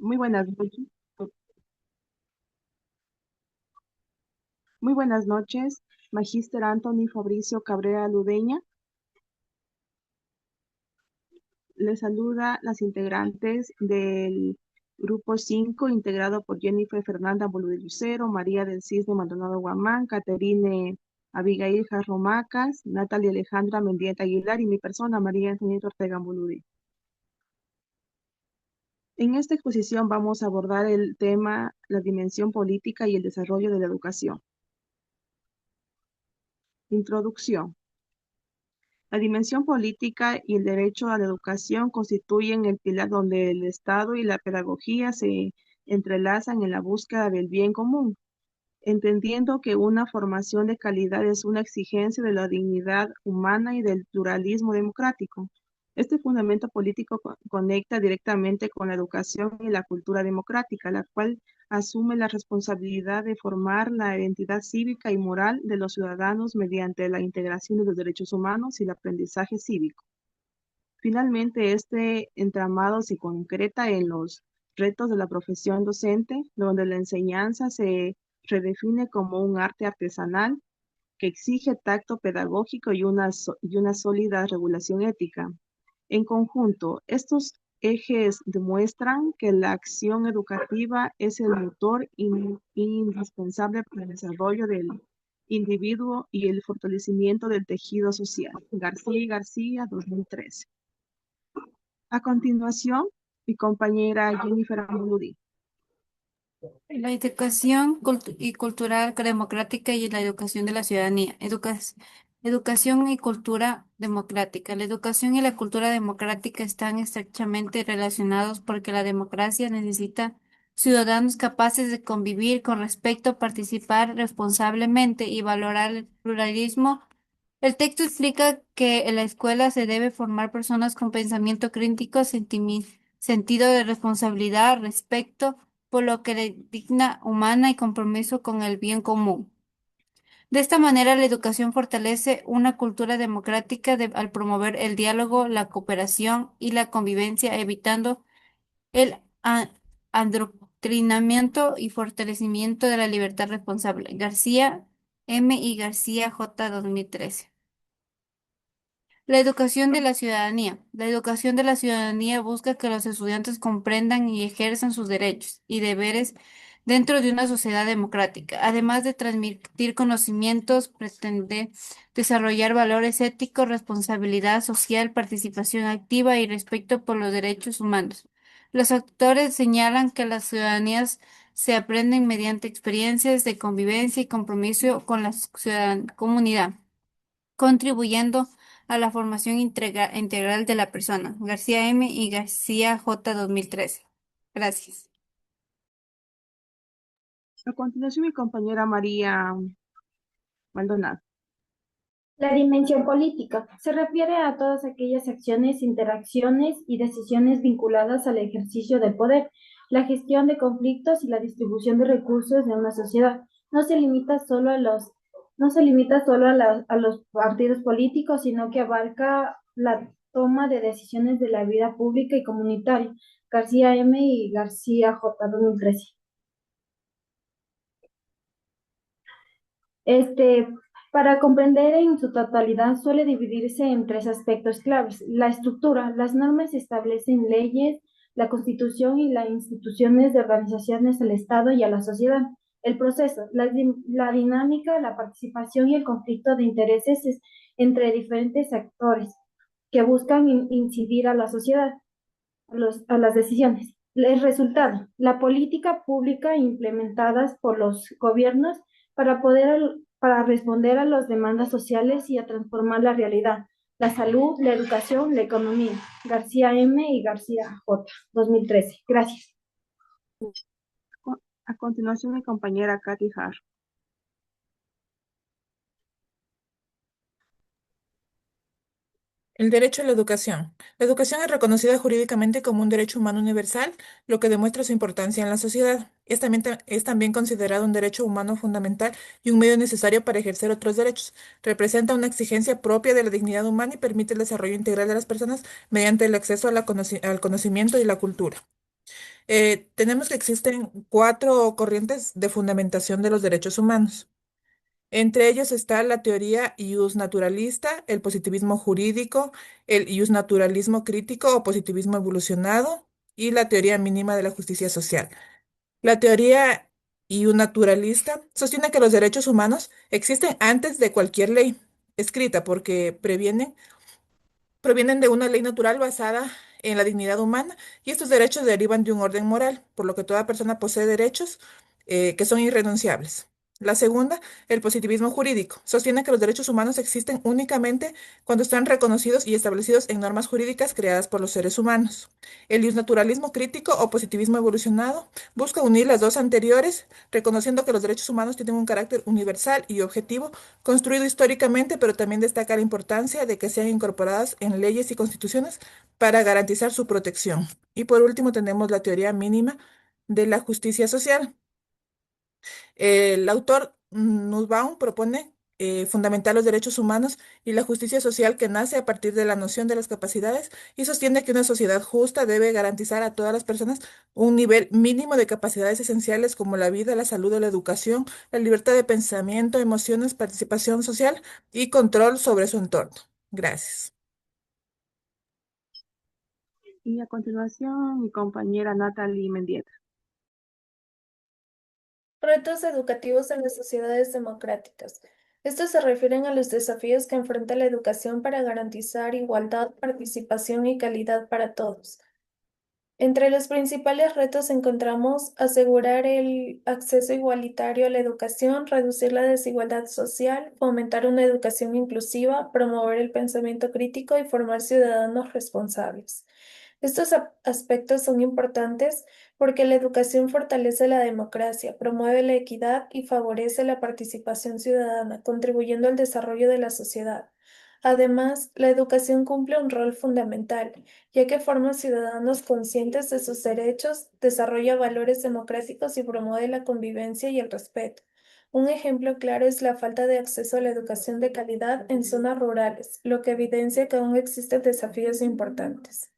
Muy buenas noches. Muy buenas noches, Magíster Anthony Fabricio Cabrera Ludeña. Le saluda las integrantes del Grupo 5, integrado por Jennifer Fernanda Boludí Lucero, María del Cisne Maldonado Guamán, Caterine Abigail Jarromacas, Natalia Alejandra Mendieta Aguilar y mi persona, María Antonieta Ortega Boludí. En esta exposición vamos a abordar el tema la dimensión política y el desarrollo de la educación. Introducción. La dimensión política y el derecho a la educación constituyen el pilar donde el Estado y la pedagogía se entrelazan en la búsqueda del bien común, entendiendo que una formación de calidad es una exigencia de la dignidad humana y del pluralismo democrático. Este fundamento político conecta directamente con la educación y la cultura democrática, la cual asume la responsabilidad de formar la identidad cívica y moral de los ciudadanos mediante la integración de los derechos humanos y el aprendizaje cívico. Finalmente, este entramado se concreta en los retos de la profesión docente, donde la enseñanza se redefine como un arte artesanal que exige tacto pedagógico y una sólida regulación ética. En conjunto, estos ejes demuestran que la acción educativa es el motor indispensable para el desarrollo del individuo y el fortalecimiento del tejido social. García y García, 2013. A continuación, mi compañera Jennifer Ambuludi. La educación y cultural democrática y la educación de la ciudadanía. Educación y cultura democrática. La educación y la cultura democrática están estrechamente relacionados porque la democracia necesita ciudadanos capaces de convivir con respeto, participar responsablemente y valorar el pluralismo. El texto explica que en la escuela se debe formar personas con pensamiento crítico, sentido de responsabilidad, respeto por lo que le digna humana y compromiso con el bien común. De esta manera, la educación fortalece una cultura democrática al promover el diálogo, la cooperación y la convivencia, evitando el adoctrinamiento y fortalecimiento de la libertad responsable. García M. y García J. 2013. La educación de la ciudadanía. La educación de la ciudadanía busca que los estudiantes comprendan y ejerzan sus derechos y deberes dentro de una sociedad democrática. Además de transmitir conocimientos, pretende desarrollar valores éticos, responsabilidad social, participación activa y respeto por los derechos humanos. Los autores señalan que las ciudadanías se aprenden mediante experiencias de convivencia y compromiso con la comunidad, contribuyendo a la formación integral de la persona. García M. y García J. 2013. Gracias. A continuación, mi compañera María Maldonado. La dimensión política se refiere a todas aquellas acciones, interacciones y decisiones vinculadas al ejercicio del poder, la gestión de conflictos y la distribución de recursos de una sociedad. No se limita solo a los partidos políticos, sino que abarca la toma de decisiones de la vida pública y comunitaria. García M. y García J. 2013. Este, para comprender en su totalidad suele dividirse en tres aspectos claves. La estructura, las normas establecen leyes, la constitución y las instituciones de organizaciones del Estado y a la sociedad. El proceso, la dinámica, la participación y el conflicto de intereses entre diferentes actores que buscan incidir a la sociedad, a las decisiones. El resultado, la política pública implementadas por los gobiernos para responder a las demandas sociales y a transformar la realidad, la salud, la educación, la economía. García M. y García J. 2013. Gracias. A continuación, mi compañera Katy Har. El derecho a la educación. La educación es reconocida jurídicamente como un derecho humano universal, lo que demuestra su importancia en la sociedad. Es también considerado un derecho humano fundamental y un medio necesario para ejercer otros derechos. Representa una exigencia propia de la dignidad humana y permite el desarrollo integral de las personas mediante el acceso a al conocimiento y la cultura. Tenemos que existen cuatro corrientes de fundamentación de los derechos humanos. Entre ellos está la teoría naturalista, el positivismo jurídico, el naturalismo crítico o positivismo evolucionado y la teoría mínima de la justicia social. La teoría naturalista sostiene que los derechos humanos existen antes de cualquier ley escrita porque provienen de una ley natural basada en la dignidad humana y estos derechos derivan de un orden moral, por lo que toda persona posee derechos que son irrenunciables. La segunda, el positivismo jurídico, sostiene que los derechos humanos existen únicamente cuando están reconocidos y establecidos en normas jurídicas creadas por los seres humanos. El naturalismo crítico o positivismo evolucionado busca unir las dos anteriores, reconociendo que los derechos humanos tienen un carácter universal y objetivo construido históricamente, pero también destaca la importancia de que sean incorporadas en leyes y constituciones para garantizar su protección. Y por último tenemos la teoría mínima de la justicia social. El autor Nussbaum propone fundamentar los derechos humanos y la justicia social que nace a partir de la noción de las capacidades y sostiene que una sociedad justa debe garantizar a todas las personas un nivel mínimo de capacidades esenciales como la vida, la salud, la educación, la libertad de pensamiento, emociones, participación social y control sobre su entorno. Gracias. Y a continuación, mi compañera Natalie Mendieta. Retos educativos en las sociedades democráticas. Estos se refieren a los desafíos que enfrenta la educación para garantizar igualdad, participación y calidad para todos. Entre los principales retos encontramos asegurar el acceso igualitario a la educación, reducir la desigualdad social, fomentar una educación inclusiva, promover el pensamiento crítico y formar ciudadanos responsables. Estos aspectos son importantes porque la educación fortalece la democracia, promueve la equidad y favorece la participación ciudadana, contribuyendo al desarrollo de la sociedad. Además, la educación cumple un rol fundamental, ya que forma ciudadanos conscientes de sus derechos, desarrolla valores democráticos y promueve la convivencia y el respeto. Un ejemplo claro es la falta de acceso a la educación de calidad en zonas rurales, lo que evidencia que aún existen desafíos importantes.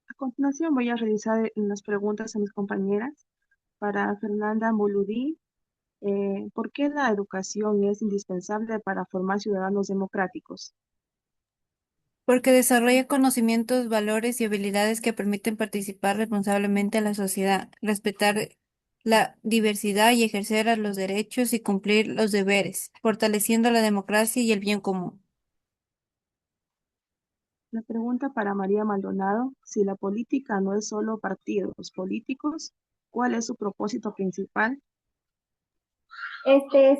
A continuación voy a realizar las preguntas a mis compañeras. Para Fernanda Muludí, ¿por qué la educación es indispensable para formar ciudadanos democráticos? Porque desarrolla conocimientos, valores y habilidades que permiten participar responsablemente en la sociedad, respetar la diversidad y ejercer a los derechos y cumplir los deberes, fortaleciendo la democracia y el bien común. La pregunta para María Maldonado, si la política no es solo partidos políticos, ¿cuál es su propósito principal?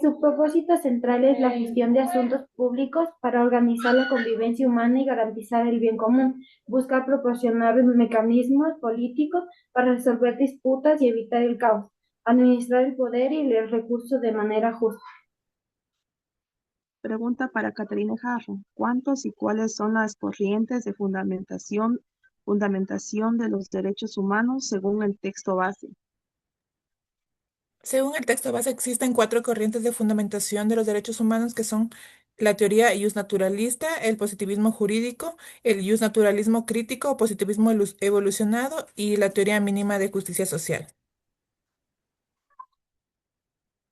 Su propósito central es la gestión de asuntos públicos para organizar la convivencia humana y garantizar el bien común, buscar proporcionar mecanismos políticos para resolver disputas y evitar el caos, administrar el poder y el recurso de manera justa. Pregunta para Caterina Jarro, ¿cuántos y cuáles son las corrientes de fundamentación de los derechos humanos según el texto base? Según el texto base, existen cuatro corrientes de fundamentación de los derechos humanos que son la teoría naturalista, el positivismo jurídico, el naturalismo crítico o positivismo evolucionado y la teoría mínima de justicia social.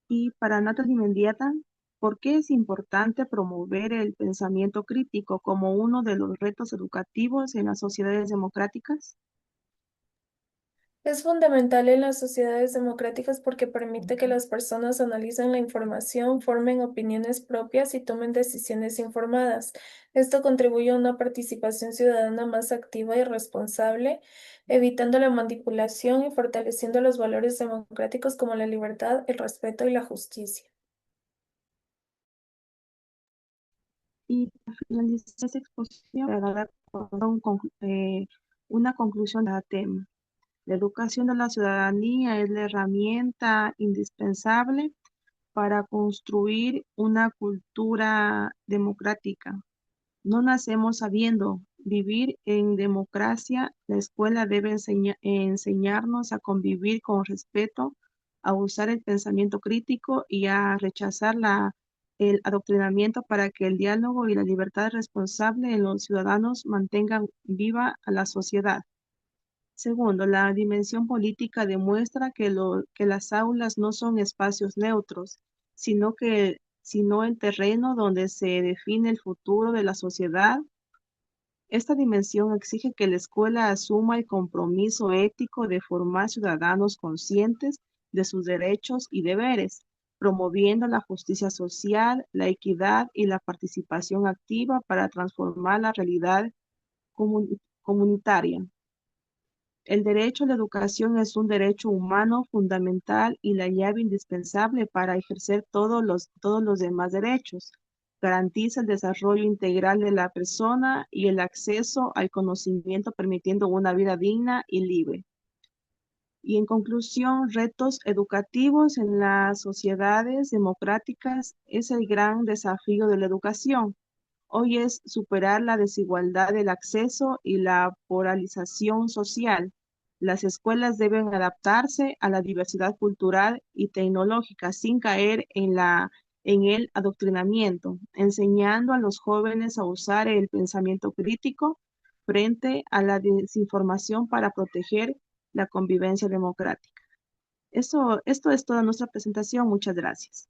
Y para Natalie Mendieta, ¿por qué es importante promover el pensamiento crítico como uno de los retos educativos en las sociedades democráticas? Es fundamental en las sociedades democráticas porque permite que las personas analicen la información, formen opiniones propias y tomen decisiones informadas. Esto contribuye a una participación ciudadana más activa y responsable, evitando la manipulación y fortaleciendo los valores democráticos como la libertad, el respeto y la justicia. Y para finalizar esta exposición, voy a dar una conclusión al tema. La educación de la ciudadanía es la herramienta indispensable para construir una cultura democrática. No nacemos sabiendo vivir en democracia. La escuela debe enseñarnos a convivir con respeto, a usar el pensamiento crítico y a rechazar la el adoctrinamiento para que el diálogo y la libertad responsable en los ciudadanos mantengan viva a la sociedad. Segundo, la dimensión política demuestra que las aulas no son espacios neutros, sino el terreno donde se define el futuro de la sociedad. Esta dimensión exige que la escuela asuma el compromiso ético de formar ciudadanos conscientes de sus derechos y deberes, promoviendo la justicia social, la equidad y la participación activa para transformar la realidad comunitaria. El derecho a la educación es un derecho humano fundamental y la llave indispensable para ejercer todos los demás derechos. Garantiza el desarrollo integral de la persona y el acceso al conocimiento permitiendo una vida digna y libre. Y en conclusión, retos educativos en las sociedades democráticas es el gran desafío de la educación. Hoy es superar la desigualdad del acceso y la polarización social. Las escuelas deben adaptarse a la diversidad cultural y tecnológica sin caer en el adoctrinamiento, enseñando a los jóvenes a usar el pensamiento crítico frente a la desinformación para proteger la convivencia democrática. Esto es toda nuestra presentación. Muchas gracias.